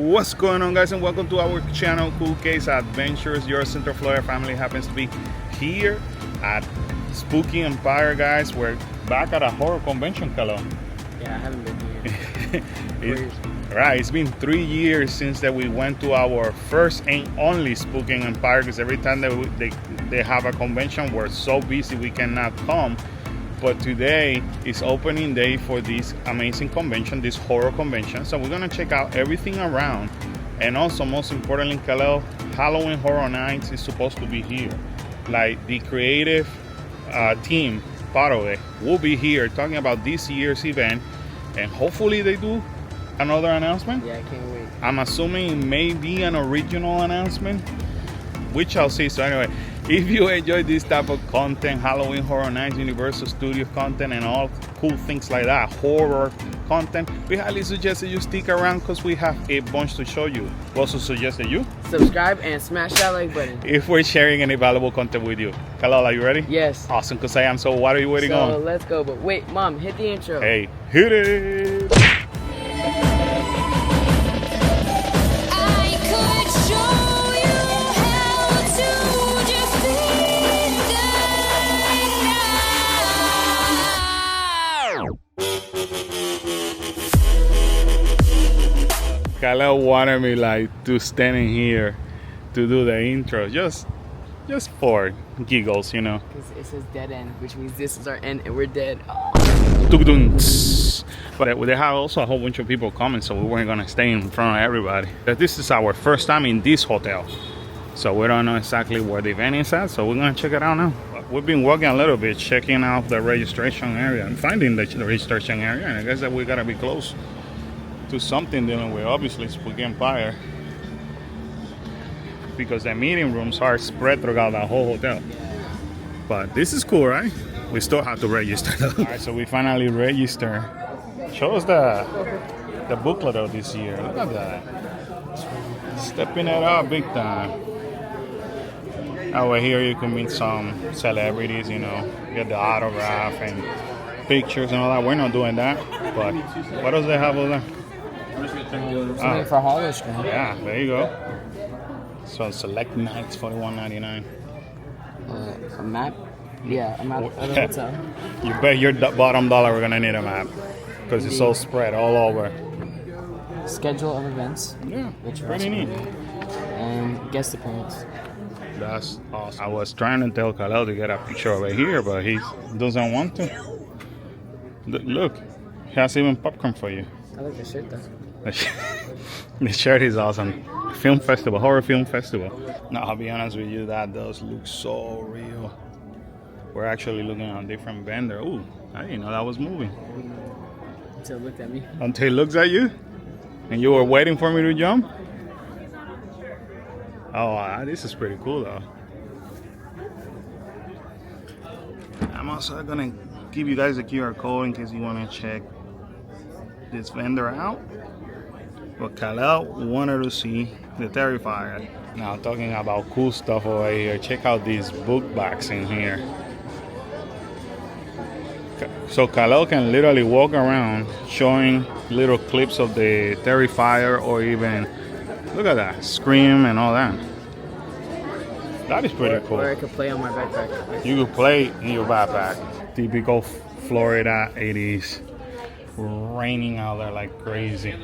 What's going on, guys, and welcome to our channel, Cool Case Adventures. Your Central Florida family happens to be here at Spooky Empire, guys. We're back at a horror convention, Kalo. Yeah, I haven't been here. It's been 3 years since that we went to our first and only Spooky Empire, because every time that they have a convention, we're so busy we cannot come. But today is opening day for this amazing convention, this horror convention. So we're gonna check out everything around, and also most importantly, Khalil, Halloween Horror Nights is supposed to be here. Like the creative team, part of it, will be here talking about this year's event, and hopefully they do another announcement. Yeah, I can't wait. I'm assuming it may be an original announcement, which I'll see. So anyway, if you enjoy this type of content, Halloween Horror Nights, Universal Studios content, and all cool things like that, horror content, we highly suggest that you stick around because we have a bunch to show you. We also suggest that you subscribe and smash that like button if we're sharing any valuable content with you. Khalil, are you ready? Yes. Awesome, because I am. So what are you waiting on? So let's go. But wait, Mom, hit the intro. Hey, hit it! Khalil wanted me like to stand in here to do the intro, just for giggles, you know. Because it says dead end, which means this is our end and we're dead. But they have also a whole bunch of people coming, so we weren't gonna stay in front of everybody. But this is our first time in this hotel, so we don't know exactly where the event is at, so we're gonna check it out now. We've been walking a little bit, checking out the registration area and finding the registration area, and I guess that we gotta be close to something dealing with, obviously, Spooky Empire, because the meeting rooms are spread throughout the whole hotel. But this is cool, right? We still have to register though. All right, so we finally register. Show us the booklet of this year. Look at that. Stepping it up big time. Over here you can meet some celebrities, you know, get the autograph and pictures and all that. We're not doing that, but what else they have over there? Something for holo screen. Yeah, there you go. So select nights, $41.99. A map? Yeah, a map of the hotel. You bet your bottom dollar we're gonna need a map, because it's all spread all over. Schedule of events. Yeah, which pretty neat. And guest appearance. That's awesome. I was trying to tell Khalil to get a picture over here, but he doesn't want to. Look, he has even popcorn for you. I like the shirt though. The shirt is awesome. Film festival, horror film festival. No, I'll be honest with you, that does look so real. We're actually looking at a different vendor. Ooh, I didn't know that was moving. Until it looked at me. Until it looks at you? And you were waiting for me to jump? Oh, this is pretty cool though. I'm also gonna give you guys a QR code in case you wanna check this vendor out. But Khalil wanted to see the Terrifier. Now, talking about cool stuff over here, check out these book bags in here. So Khalil can literally walk around showing little clips of the Terrifier, or even, look at that, Scream and all that. That is pretty cool. Or I could play on my backpack. You could play in your backpack. Typical Florida 80s. Raining out there like crazy.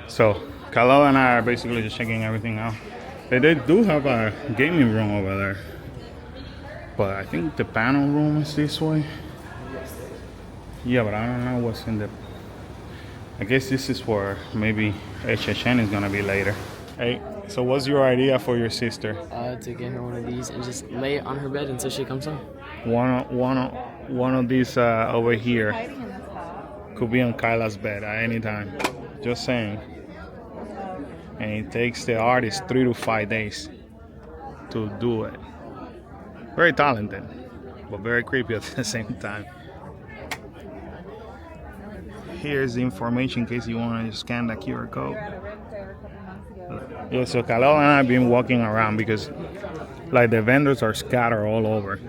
So Khalil and I are basically just checking everything out. They do have a gaming room over there, but I think the panel room is this way. Yeah, but I don't know what's in the... I guess this is where maybe HHN is gonna be later. Hey, so what's your idea for your sister? To get her one of these and just lay it on her bed until she comes home. One of these over here could be on Kyla's bed at any time. Just saying. And it takes the artist 3 to 5 days to do it. Very talented, but very creepy at the same time. Here's the information in case you want to scan the QR code. Yeah, so Khalil and I have been walking around because like the vendors are scattered all over.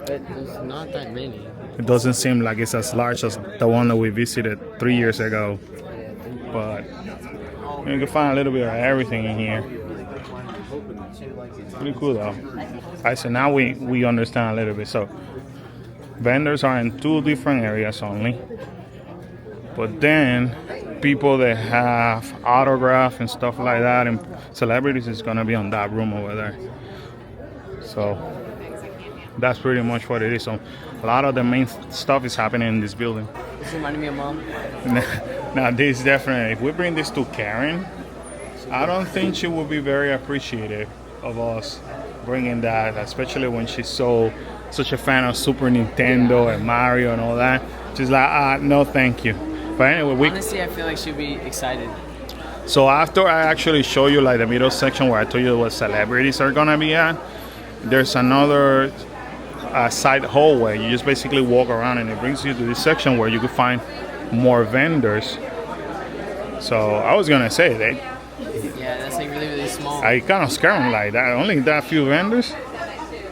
But there's not that many. It doesn't seem like it's as large as the one that we visited 3 years ago. But You can find a little bit of everything in here. Pretty cool though. Alright, so now we understand a little bit. So vendors are in 2 different areas only. But then people that have autograph and stuff like that and celebrities is gonna be on that room over there. So that's pretty much what it is. So a lot of the main stuff is happening in this building. This reminded me of Mom. Now this definitely, if we bring this to Karen, I don't think she will be very appreciative of us bringing that, especially when she's such a fan of Super Nintendo and Mario and all that. She's like, no thank you. But anyway, honestly, I feel like she'd be excited. So after I actually show you like the middle section where I told you what celebrities are gonna be at, there's another side hallway. You just basically walk around and it brings you to this section where you can find more vendors. So I was gonna say that. Yeah, that's like really, really small. I kind of scared me like that. Only that few vendors.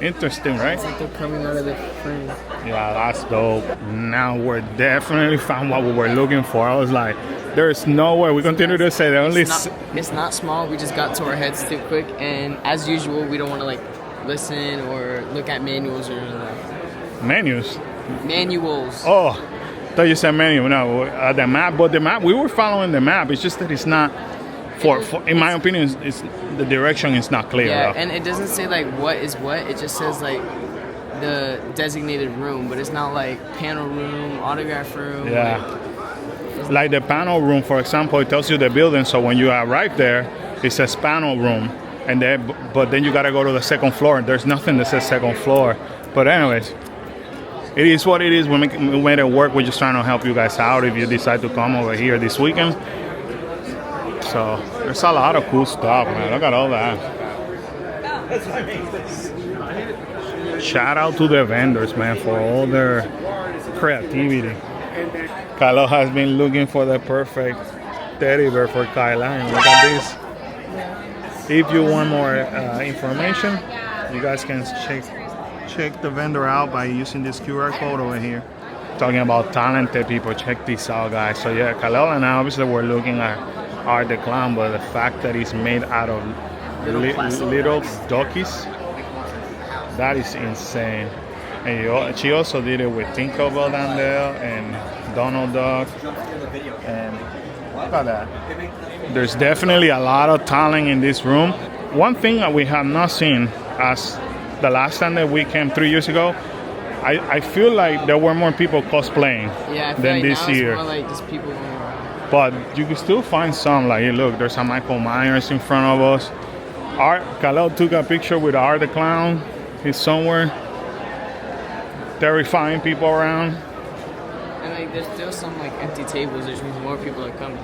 Interesting, right? It's like they're coming out of the frame. Yeah, that's dope. Now we're definitely found what we were looking for. I was like, there's no way. We continue to say the only. It's not small. We just got to our heads too quick, and as usual, we don't want to like listen or look at manuals or anything. Menus. Manuals. Oh, I thought you said menu. No, the map. But the map, we were following the map. It's just that it's not. For in my opinion, it's the direction is not clear. Yeah, though. and it doesn't say like what is what. It just says like the designated room, but it's not like panel room, autograph room. Yeah. Like the panel room, for example, it tells you the building. So when you arrive there, it says panel room, and but then you gotta go to the second floor. There's nothing that says second floor. But anyways, it is what it is. We made it work. We're just trying to help you guys out if you decide to come over here this weekend. So there's a lot of cool stuff, man. Look at all that. Shout out to the vendors, man, for all their creativity. Kylo has been looking for the perfect teddy bear for Kyla, and look at this. If you want more information, you guys can check the vendor out by using this QR code over here. Talking about talented people, check this out, guys. So yeah, Kylo and I obviously were looking at Art the Clown, but the fact that it's made out of little duckies, that is insane. And she also did it with Tinkerbell down there and Donald Duck. And look at that. There's definitely a lot of talent in this room. One thing that we have not seen as the last time that we came 3 years ago, I feel like there were more people cosplaying than this year. It's more like just people. But you can still find some, like, look, there's a Michael Myers in front of us. Khalil took a picture with Art the Clown. He's somewhere terrifying people around. And like, there's still some like empty tables, which means more people are coming.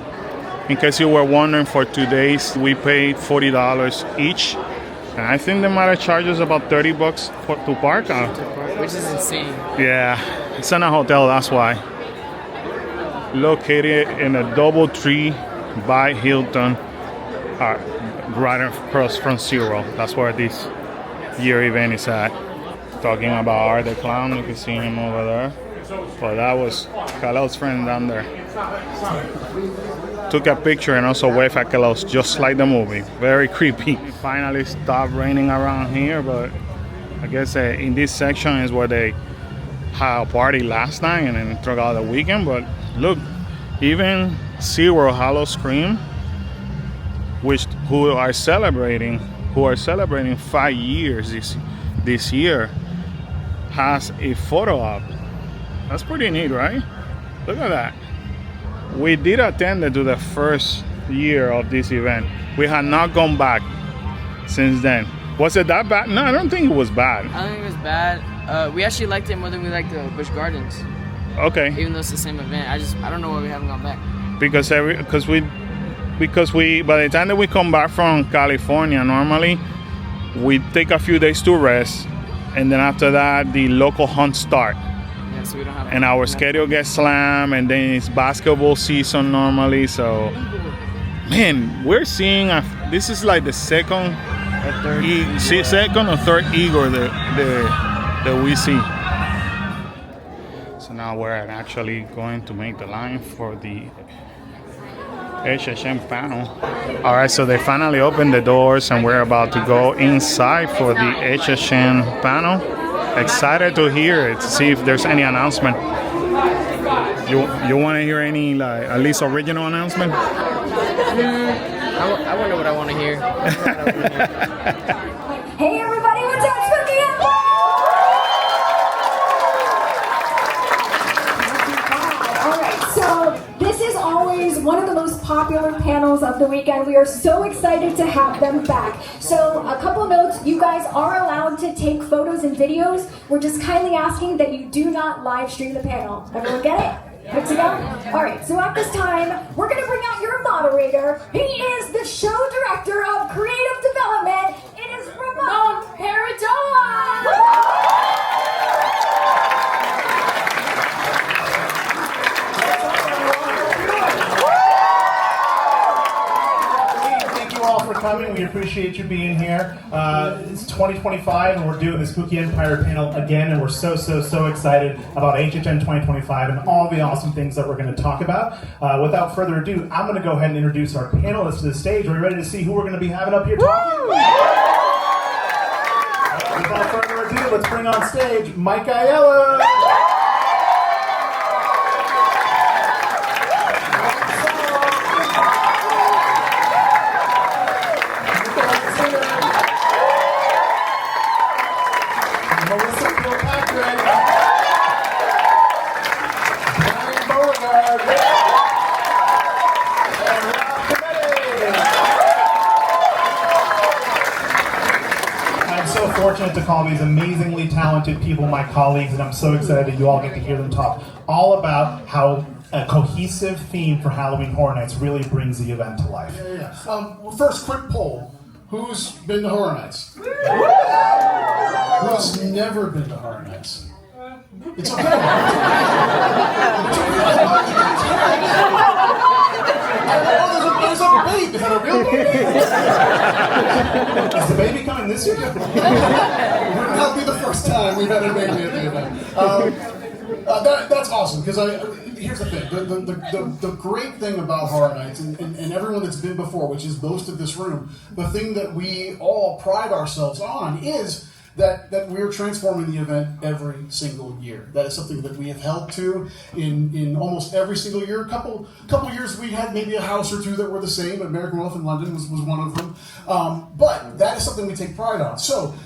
In case you were wondering, for 2 days, we paid $40 each. And I think they might have charged us about $30 to park out. Which is insane. Yeah, it's in a hotel, that's why. Located in a DoubleTree by Hilton, right across from Zero. That's where this year event is at. Talking about Art the Clown, you can see him over there. But that was Khalil's friend down there. Took a picture and also waved at Khalil, just like the movie. Very creepy. It finally stopped raining around here, but I guess in this section is where they had a party last night and then throughout the weekend. But look, even Zero Hollow Scream, who are celebrating 5 years this year, has a photo op. That's pretty neat, right? Look at that. We did attend to the first year of this event. We had not gone back since then. Was it that bad? No, I don't think it was bad. I don't think it was bad. We actually liked it more than we liked the Busch Gardens. Okay. Even though it's the same event, I don't know why we haven't gone back. Because we by the time that we come back from California, normally we take a few days to rest, and then after that the local hunts start. Yeah, so we don't have. And our schedule gets slammed, and then it's basketball season normally. So, man, we're seeing this is like the second or third Igor that we see. So now we're actually going to make the line for the HHN Panel. All right, so they finally opened the doors and we're about to go inside for the HHN Panel. Excited to hear it, to see if there's any announcement. You want to hear any, like, at least original announcement? I wonder what I want to hear. Hey everybody, what's up, Spooky Empire? Alright, so this is always one of the most popular panels of the weekend. We are so excited to have them back. So a couple notes, you guys are allowed to take photos and videos. We're just kindly asking that you do not live stream the panel. Everyone get it? Good to go? Alright, so at this time, we're going to bring out your moderator. He is the show director of creative development. It is Ramon Paradon! Thank you all for coming. We appreciate you being here. It's 2025 and we're doing the Spooky Empire panel again, and we're so excited about HHN 2025 and all the awesome things that we're going to talk about. Without further ado, I'm going to go ahead and introduce our panelists to the stage. Are you ready to see who we're going to be having up here talking? Without further ado, let's bring on stage Mike Aiello. Fortunate to call these amazingly talented people my colleagues, and I'm so excited that you all get to hear them talk all about how a cohesive theme for Halloween Horror Nights really brings the event to life. Well, first, quick poll. Who's been to Horror Nights? Who's never been to Horror Nights? It's okay. There's a baby. Is that a real baby? Is the baby coming this year? That'll be the first time we've had a baby at the event. That's awesome, because here's the thing. The great thing about Horror Nights, and everyone that's been before, which is most of this room, the thing that we all pride ourselves on is that we're transforming the event every single year. That is something that we have held to in almost every single year. A couple years we had maybe a house or two that were the same. American Wolf in London was one of them. But that is something we take pride on. So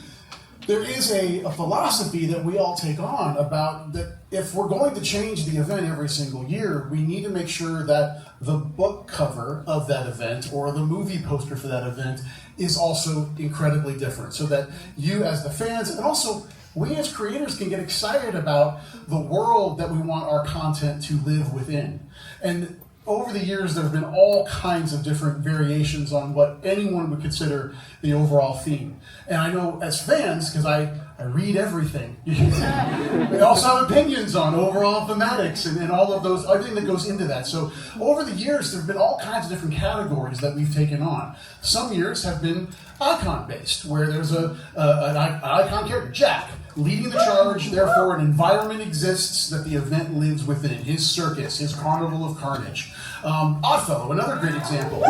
there is a philosophy that we all take on about that if we're going to change the event every single year, we need to make sure that the book cover of that event or the movie poster for that event is also incredibly different, so that you as the fans and also we as creators can get excited about the world that we want our content to live within. And over the years, there have been all kinds of different variations on what anyone would consider the overall theme. And I know as fans, because I read everything, we also have opinions on overall thematics and all of those, everything that goes into that. So over the years, there have been all kinds of different categories that we've taken on. Some years have been icon-based, where there's an icon character, Jack, leading the charge, therefore an environment exists that the event lives within. His circus, his carnival of carnage. Oddfellow, another great example.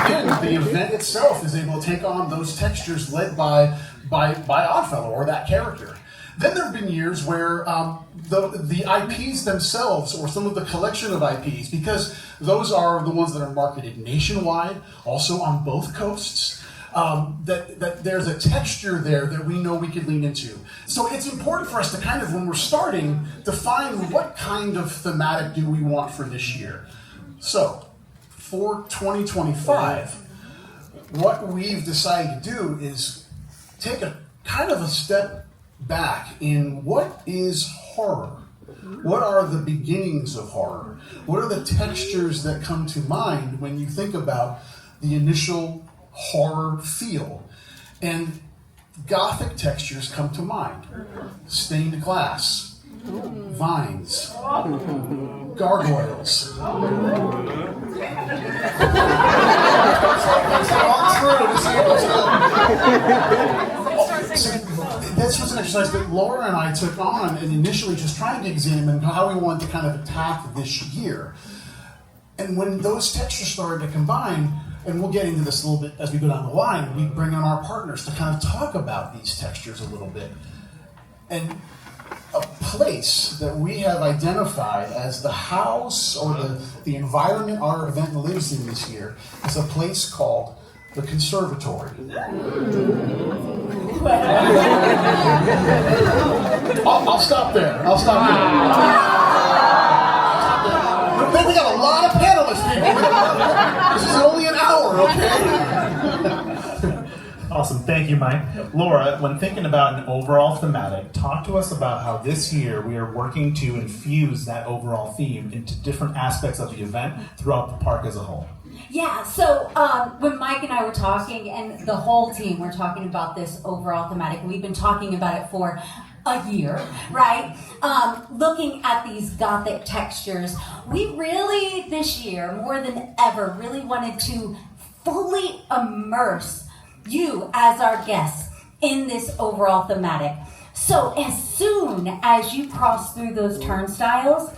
Again, the event itself is able to take on those textures led by Oddfellow or that character. Then there have been years where the IPs themselves, or some of the collection of IPs, because those are the ones that are marketed nationwide, also on both coasts, that there's a texture there that we know we could lean into. So it's important for us to kind of, when we're starting, define what kind of thematic do we want for this year. So, for 2025, what we've decided to do is take a kind of a step back in what is horror? What are the beginnings of horror? What are the textures that come to mind when you think about the initial horror feel? And Gothic textures come to mind. Stained glass, vines, gargoyles. This was an exercise that Laura and I took on and initially just trying to examine how we wanted to kind of attack this year. And when those textures started to combine, and we'll get into this a little bit as we go down the line, we bring on our partners to kind of talk about these textures a little bit. And a place that we have identified as the house or the environment our event lives in this year is a place called the Conservatory. I'll stop there. I'll stop there. Then we got a lot of panelists, people. This is only an hour, okay? Awesome, thank you, Mike. Laura, when thinking about an overall thematic, talk to us about how this year we are working to infuse that overall theme into different aspects of the event throughout the park as a whole. Yeah, so when Mike and I were talking, and the whole team were talking about this overall thematic, we've been talking about it for a year, right? Looking at these gothic textures, we really, this year, more than ever, really wanted to fully immerse you as our guests in this overall thematic. So as soon as you cross through those turnstiles,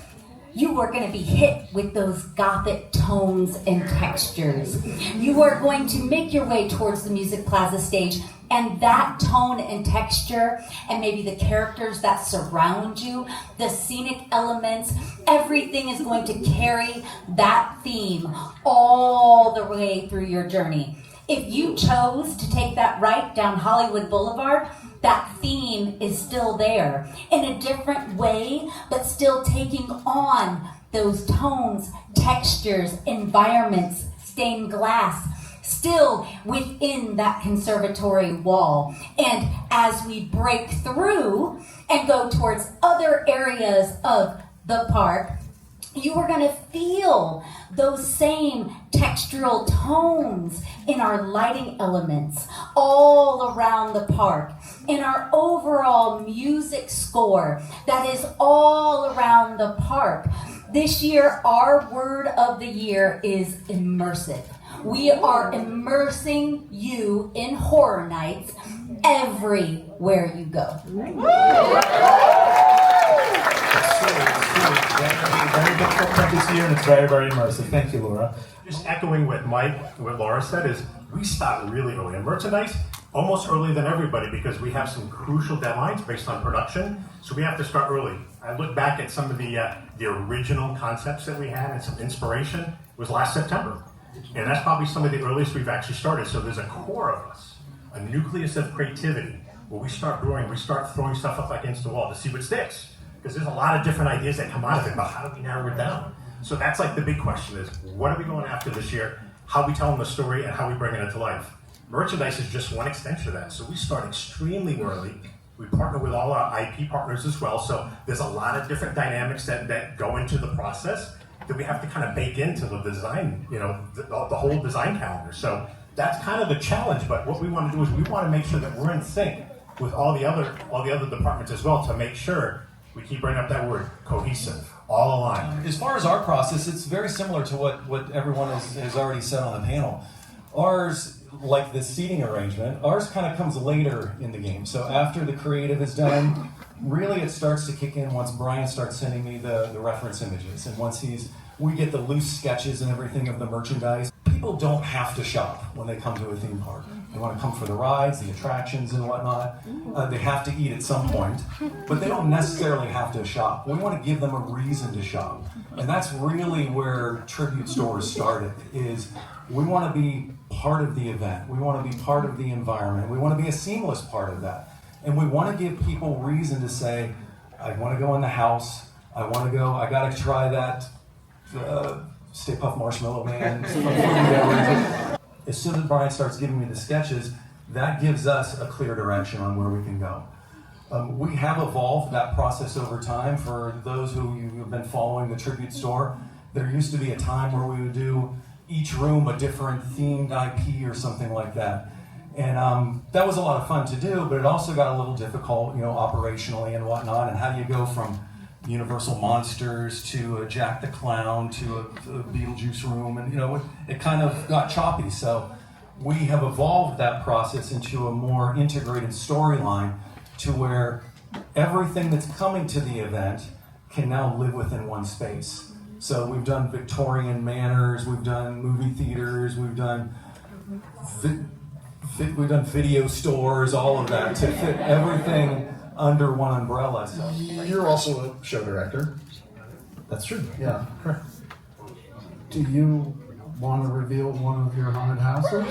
you are going to be hit with those gothic tones and textures. You are going to make your way towards the Music Plaza stage, and that tone and texture, and maybe the characters that surround you, the scenic elements, everything is going to carry that theme all the way through your journey. If you chose to take that right down Hollywood Boulevard, that theme is still there in a different way, but still taking on those tones, textures, environments, stained glass, still within that conservatory wall. And as we break through and go towards other areas of the park, you are going to feel those same textural tones in our lighting elements all around the park, in our overall music score that is all around the park. This year, our word of the year is immersive. We are immersing you in Horror Nights everywhere you go. Very difficult print this year, and it's very, very immersive. Thank you, Laura. Just echoing what Mike, what Laura said, is we start really early. And merchandise, almost earlier than everybody, because we have some crucial deadlines based on production, so we have to start early. I look back at some of the original concepts that we had and some inspiration. It was last September. And that's probably some of the earliest we've actually started. So there's a core of us, a nucleus of creativity, where we start brewing, we start throwing stuff up against the wall to see what sticks. Because there's a lot of different ideas that come out of it, but how do we narrow it down? So that's like the big question is, what are we going after this year? How are we telling the story and how are we bringing it to life? Merchandise is just one extension of that. So we start extremely early. We partner with all our IP partners as well. So there's a lot of different dynamics that go into the process that we have to kind of bake into the design, the whole design calendar. So that's kind of the challenge. But what we want to do is we want to make sure that we're in sync with all the other departments as well to make sure we keep bringing up that word, cohesive, all aligned. As far as our process, it's very similar to what everyone has already said on the panel. Ours, like the seating arrangement, ours kind of comes later in the game. So after the creative is done, really it starts to kick in once Brian starts sending me the reference images. And once we get the loose sketches and everything of the merchandise. People don't have to shop when they come to a theme park. They want to come for the rides, the attractions and whatnot. They have to eat at some point, but they don't necessarily have to shop. We want to give them a reason to shop. And that's really where Tribute Stores started, is we want to be part of the event. We want to be part of the environment. We want to be a seamless part of that. And we want to give people reason to say, I want to go in the house. I got to try that Stay Puft Marshmallow Man. As soon as Brian starts giving me the sketches, that gives us a clear direction on where we can go. We have evolved that process over time. For those who you've been following the Tribute Store, there used to be a time where we would do each room a different themed IP or something like that. And that was a lot of fun to do, but it also got a little difficult, operationally and whatnot. And how do you go from Universal Monsters to a Jack the Clown to a Beetlejuice room, and it kind of got choppy. So we have evolved that process into a more integrated storyline to where everything that's coming to the event can now live within one space. So we've done Victorian manors, we've done movie theaters, we've done video stores, all of that to fit everything under one umbrella. So. You're also a show director. That's true. Yeah, correct. Do you want to reveal one of your haunted houses?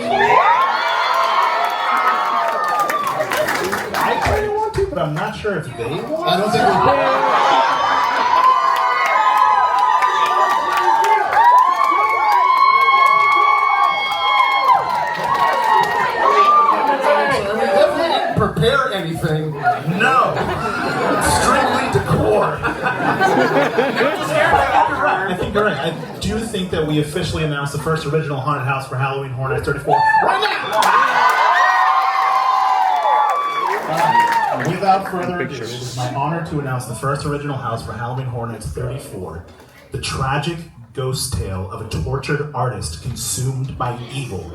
I kind of want to, but I'm not sure if they want. I don't think we prepare anything. No! Strictly decor. I think you're right. I do think that we officially announced the first original haunted house for Halloween Horror Nights 34 right now! Without further ado, it is my honor to announce the first original house for Halloween Horror Nights 34. The tragic ghost tale of a tortured artist consumed by evil.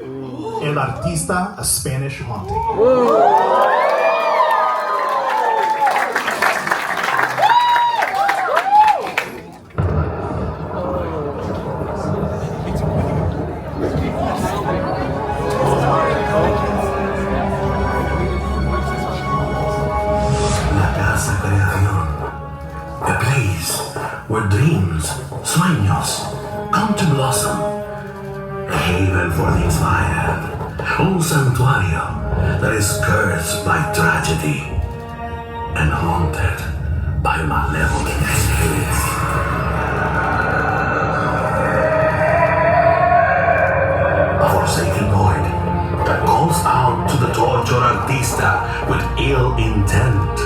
El Artista, a Spanish haunting. A place where dreams, sueños, come to blossom. A haven for the inspired. Un santuario that is cursed by tragedy and haunted by malevolent spirits. A forsaken void that calls out to the tortured artista with ill intent.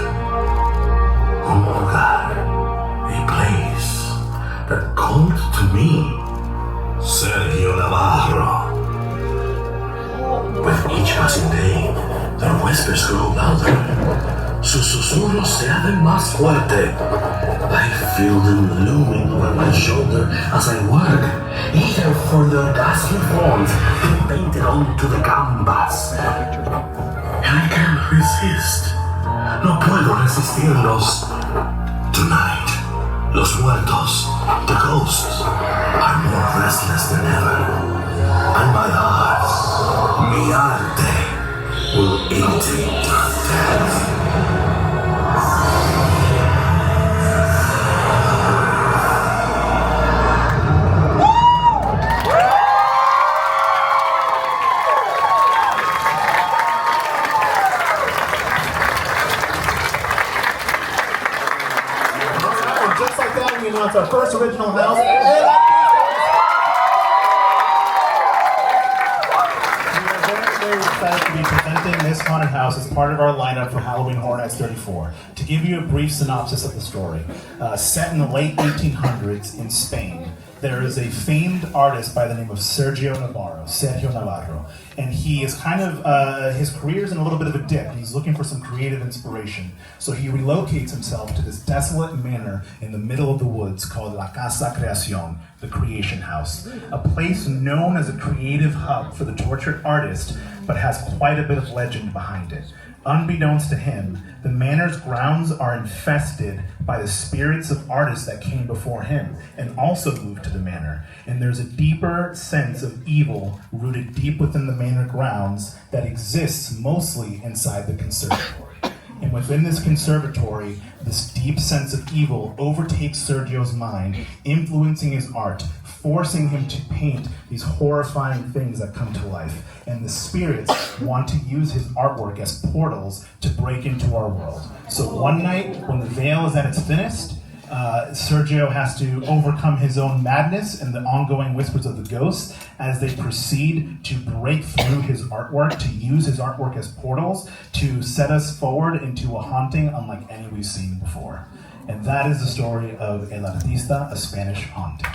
Un lugar, a place that called to me, Sergio Navarro. With each passing day, their whispers grow louder. Sus susurros se hacen más fuerte. I feel them looming over my shoulder as I work, eager for the ghastly forms they painted onto the canvas. And I can't resist. No puedo resistirlos. Tonight, los muertos, the ghosts, are more restless than ever. And my art, mi arte, will eat it to death. Just like that, we announced our first original house. We are very excited to be presenting this haunted house as part of our lineup for Halloween Horror Nights 34. To give you a brief synopsis of the story, set in the late 1800s in Spain, there is a famed artist by the name of Sergio Navarro, and he is kind of, his career is in a little bit of a dip. He's looking for some creative inspiration. So he relocates himself to this desolate manor in the middle of the woods called La Casa Creación, the Creation House, a place known as a creative hub for the tortured artist, but has quite a bit of legend behind it. Unbeknownst to him, the manor's grounds are infested by the spirits of artists that came before him and also moved to the manor. And there's a deeper sense of evil rooted deep within the manor grounds that exists mostly inside the conservatory. And within this conservatory, this deep sense of evil overtakes Sergio's mind, influencing his art, forcing him to paint these horrifying things that come to life. And the spirits want to use his artwork as portals to break into our world. So one night, when the veil is at its thinnest, Sergio has to overcome his own madness and the ongoing whispers of the ghosts as they proceed to break through his artwork, to use his artwork as portals, to set us forward into a haunting unlike any we've seen before. And that is the story of El Artista, a Spanish haunting.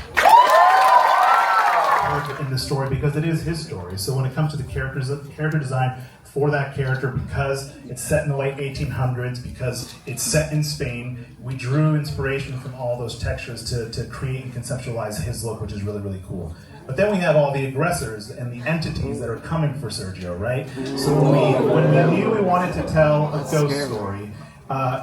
In the story because it is his story. So when it comes to the character design for that character, because it's set in the late 1800s, because it's set in Spain, we drew inspiration from all those textures to create and conceptualize his look, which is really, really cool. But then we have all the aggressors and the entities that are coming for Sergio, right? So when we knew we wanted to tell a ghost story,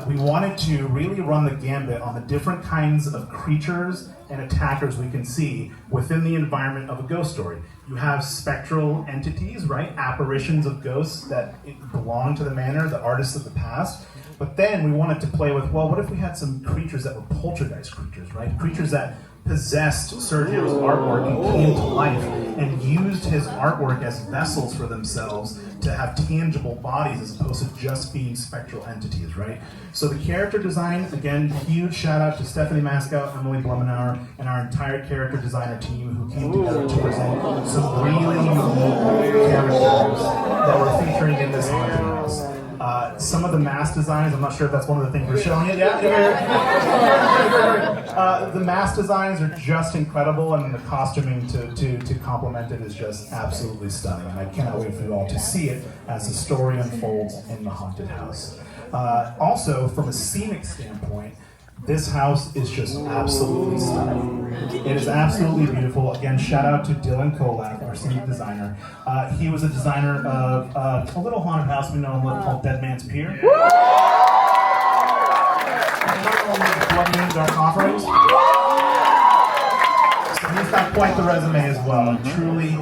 we wanted to really run the gambit on the different kinds of creatures and attackers we can see within the environment of a ghost story. You have spectral entities, right? Apparitions of ghosts that belong to the manor, the artists of the past. But then we wanted to play with, well, what if we had some creatures that were poltergeist creatures, right? Creatures that possessed Sergio's artwork and came to life and used his artwork as vessels for themselves to have tangible bodies as opposed to just being spectral entities, right? So the character design, again, huge shout out to Stephanie Mascow, Emily Blumenauer, and our entire character designer team who came together to present some really unique characters that we're featuring in this haunted house. Some of the mask designs, I'm not sure if that's one of the things we're showing it yet. The mask designs are just incredible, and the costuming to complement it is just absolutely stunning. And I cannot wait for you all to see it as the story unfolds in the haunted house. Also, from a scenic standpoint, this house is just absolutely stunning. It is absolutely beautiful. Again, shout out to Dylan Kolak, our scenic designer. He was a designer of a little haunted house we know and love called Dead Man's Pier. Blood Moon Dark Offerings. So he's got quite the resume as well. And truly,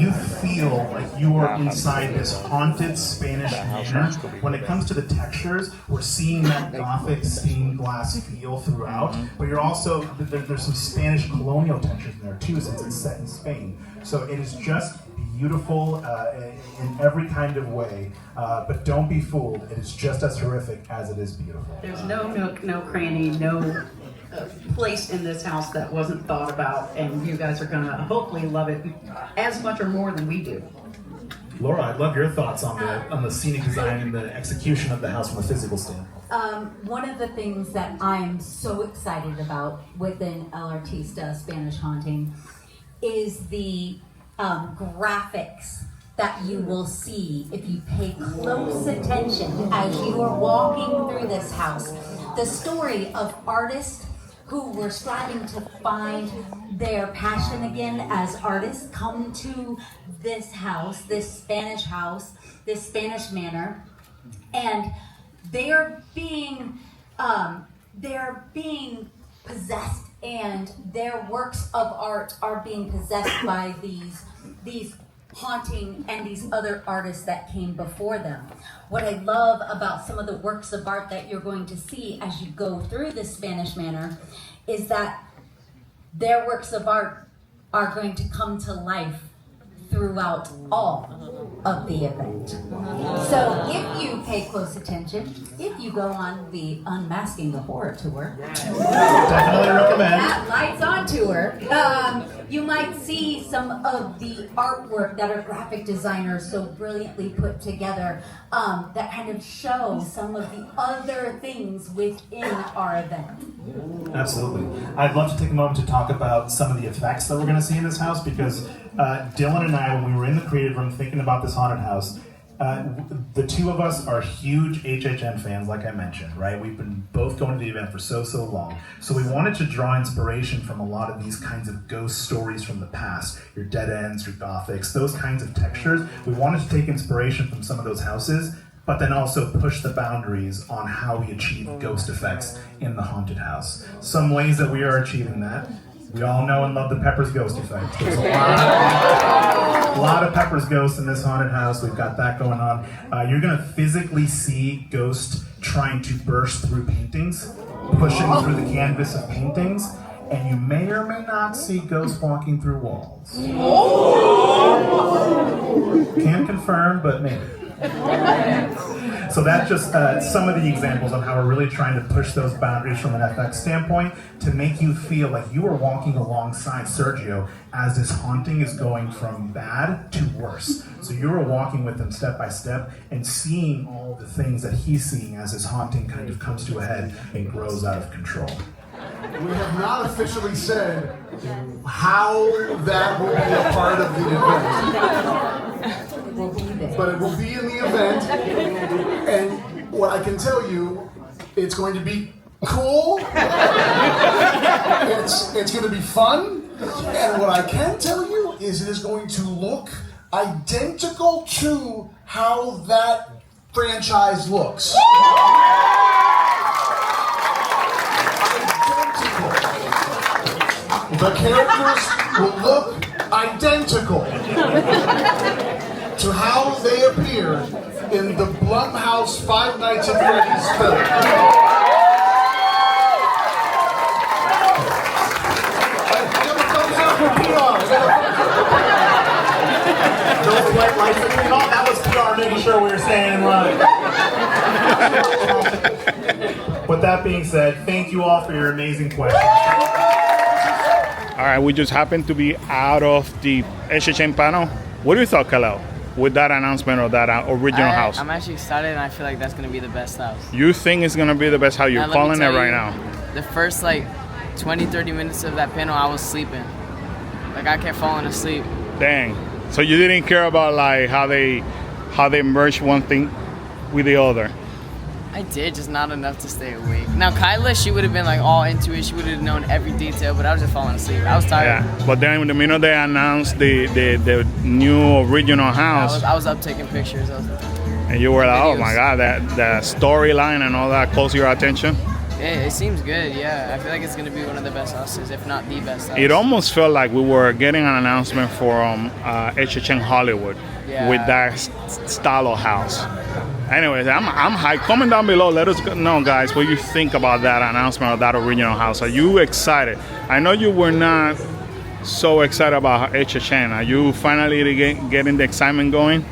you feel like you are inside this haunted Spanish manor. When it comes to the textures, we're seeing that Gothic stained glass feel throughout, but you're also, there's some Spanish colonial textures in there too, since it's set in Spain. So it is just beautiful in every kind of way, but don't be fooled. It is just as horrific as it is beautiful. There's no nook, no cranny, no place in this house that wasn't thought about, and you guys are gonna hopefully love it as much or more than we do. Laura, I'd love your thoughts on the scenic design and the execution of the house from a physical standpoint. One of the things that I'm so excited about within El Artista Spanish Haunting is the graphics that you will see if you pay close attention as you are walking through this house. The story of artists who were striving to find their passion again as artists come to this house, this Spanish manor, and they're being possessed, and their works of art are being possessed by these haunting and these other artists that came before them. What I love about some of the works of art that you're going to see as you go through the Spanish manor is that their works of art are going to come to life throughout all of the event. So if you pay close attention, if you go on the Unmasking the Horror tour, definitely recommend that Lights On tour, you might see some of the artwork that our graphic designers so brilliantly put together that kind of show some of the other things within our event. Absolutely. I'd love to take a moment to talk about some of the effects that we're going to see in this house, because Dylan and I, when we were in the creative room thinking about this haunted house, the two of us are huge HHN fans, like I mentioned, right? We've been both going to the event for so long. So we wanted to draw inspiration from a lot of these kinds of ghost stories from the past, your dead ends, your gothics, those kinds of textures. We wanted to take inspiration from some of those houses, but then also push the boundaries on how we achieve ghost effects in the haunted house. Some ways that we are achieving that. We all know and love the Pepper's Ghost effect. There's a lot of Pepper's Ghost in this haunted house. We've got that going on. You're going to physically see ghosts trying to burst through paintings, pushing through the canvas of paintings, and you may or may not see ghosts walking through walls. Can't confirm, but maybe. So that's just some of the examples of how we're really trying to push those boundaries from an FX standpoint to make you feel like you are walking alongside Sergio as this haunting is going from bad to worse. So you're walking with him step by step and seeing all the things that he's seeing as his haunting kind of comes to a head and grows out of control. We have not officially said how that will be a part of the event. But it will be in the event, and what I can tell you, it's going to be cool, it's going to be fun, and what I can tell you is it is going to look identical to how that franchise looks. Identical. The characters will look identical to how they appeared in the Blumhouse Five Nights at Freddy's film. No flight licensing. Oh, that was PR making sure we were staying in line. With that being said, thank you all for your amazing questions. All right, we just happened to be out of the HHN panel. What do you thought, Kalel, with that announcement of that original house? I'm actually excited, and I feel like that's gonna be the best house. You think it's gonna be the best house? You're calling it right now. The first like 20-30 minutes of that panel, I was sleeping. Like I kept falling asleep. Dang. So you didn't care about like how they merged one thing with the other. I did, just not enough to stay awake. Now Kyla, she would have been like all into it. She would have known every detail, but I was just falling asleep. I was tired. Yeah. But then the minute they announced the new original house, I was up taking pictures. And you were like, oh my God, that storyline and all that calls your attention. It seems good, yeah. I feel like it's going to be one of the best houses, if not the best house. It almost felt like we were getting an announcement from HHN Hollywood with that style of house. Anyways, I'm hyped. Comment down below. Let us know, guys, what you think about that announcement of that original house. Are you excited? I know you were not so excited about HHN. Are you finally getting the excitement going?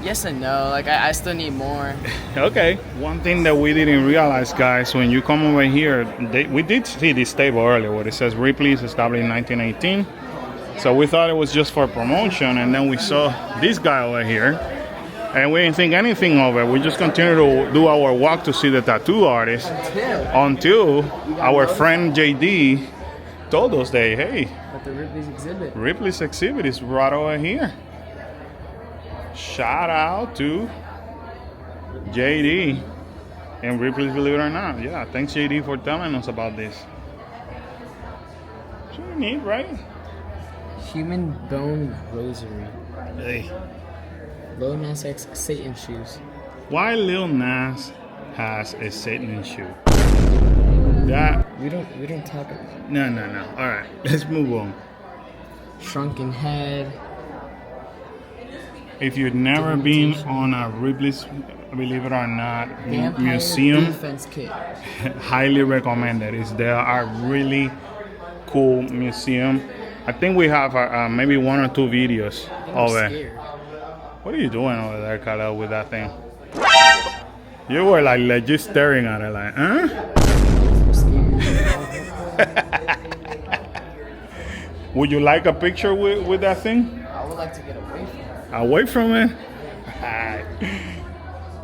Yes and no. Like, I still need more. Okay. One thing that we didn't realize, guys, when you come over here, we did see this table earlier where it says Ripley's established in 1918. So we thought it was just for promotion, and then we saw this guy over here, and we didn't think anything of it. We just continued to do our walk to see the tattoo artist until our friend JD told us that, hey, at the Ripley's exhibit is right over here. Shout out to JD and Ripley's, believe it or not. Yeah, thanks JD for telling us about this. Pretty neat, right? Human bone rosary. Hey. Lil Nas X Satan shoes. Why Lil Nas has a Satan shoe? That we don't talk about. No. All right, let's move on. Shrunken head. If you've never been on a Ripley's, believe it or not, museum, defense kit. highly recommended. They are really cool museum. I think we have maybe 1 or 2 videos of it. What are you doing over there, Kyle, with that thing? You were like legit staring at it, like, huh? Would you like a picture with that thing? I would like to get away from it. Away from it?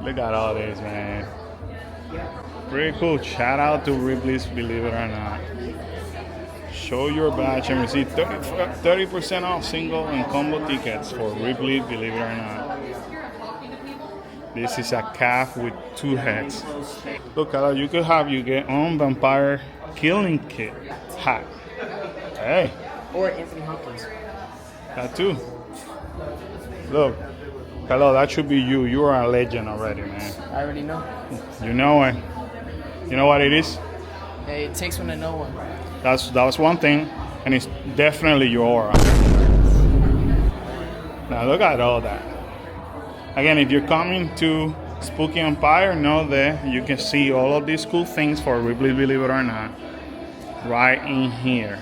Look at all this, man. Pretty cool. Shout out to Ripley's, believe it or not. Show your badge and receive 30% off single and combo tickets for Ripley, believe it or not. This is a calf with 2 heads. Look, you could have you get on vampire killing kit hat. Hey. Or Anthony Hopkins. That too. Look, hello, that should be you. You are a legend already, man. I already know. You know it. You know what it is? Hey, it takes one to know one. That was one thing, and it's definitely your aura. Now look at all that. Again, if you're coming to Spooky Empire, know that you can see all of these cool things for Ripley, believe it or not, right in here.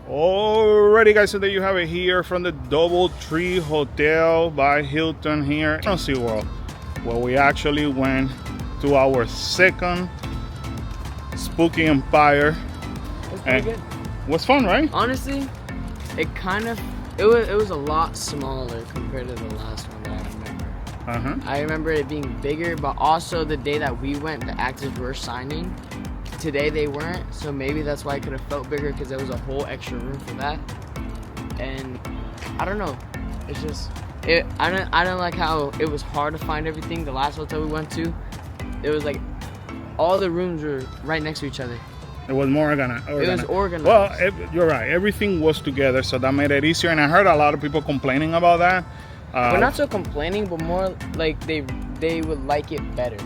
Alrighty, guys, so there you have it here from the DoubleTree Hotel by Hilton here on SeaWorld, where we actually went to our second Spooky Empire. Pretty good. Was fun, right? Honestly, it was a lot smaller compared to the last one that I remember. I remember it being bigger, but also the day that we went, the actors were signing. Today they weren't, so maybe that's why it could have felt bigger, because there was a whole extra room for that. And I don't know, it's just I don't like how it was hard to find everything. The last hotel we went to, it was like all the rooms were right next to each other. It was more organized. It was organized. Well, you're right. Everything was together, so that made it easier. And I heard a lot of people complaining about that. But not so complaining, but more like they they would like it better.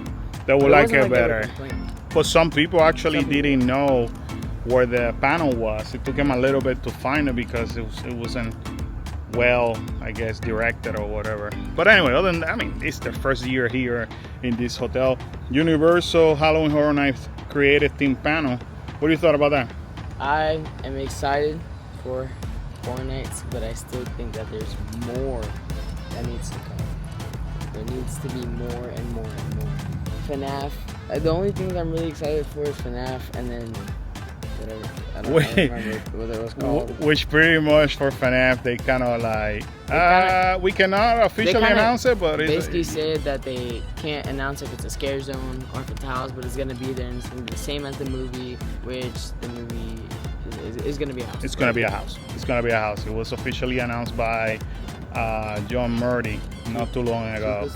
They would like it They were better. complaining. But some people actually didn't know where the panel was. It took them a little bit to find it because it wasn't well, I guess, directed or whatever. But anyway, other than that, I mean, it's their first year here in this hotel. Universal Halloween Horror Nights creative theme panel. What do you thought about that? I am excited for Horror Nights, but I still think that there's more that needs to come. There needs to be more and more and more. FNAF. The only thing that I'm really excited for is FNAF, and then whatever. I don't remember what it was called. Which pretty much for FNAF, they kind of like, we cannot officially announce it, but basically said that they can't announce if it's a scare zone or if it's a house, but it's gonna be there and it's gonna be the same as the movie, which the movie is gonna be a house. It's gonna be a house. It's gonna be a house. It was officially announced by John Murdy not too long ago,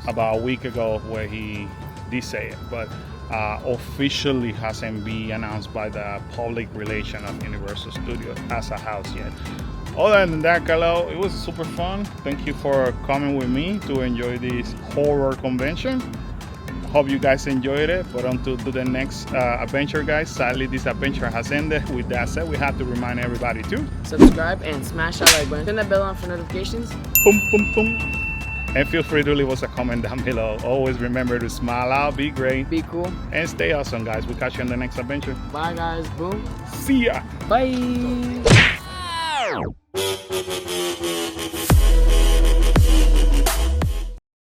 about a week ago, where he did say it, but officially hasn't been announced by the public relation of Universal Studios as a house yet. Other than that, Kalo, it was super fun. Thank you for coming with me to enjoy this horror convention. Hope you guys enjoyed it. But until the next adventure, guys, sadly this adventure has ended. With that said, we have to remind everybody to subscribe and smash that like button. Turn that bell on for notifications. Boom, boom, boom. And feel free to leave us a comment down below. Always remember to smile out, be great, be cool, and stay awesome, guys. We'll catch you on the next adventure. Bye, guys. Boom. See ya. Bye.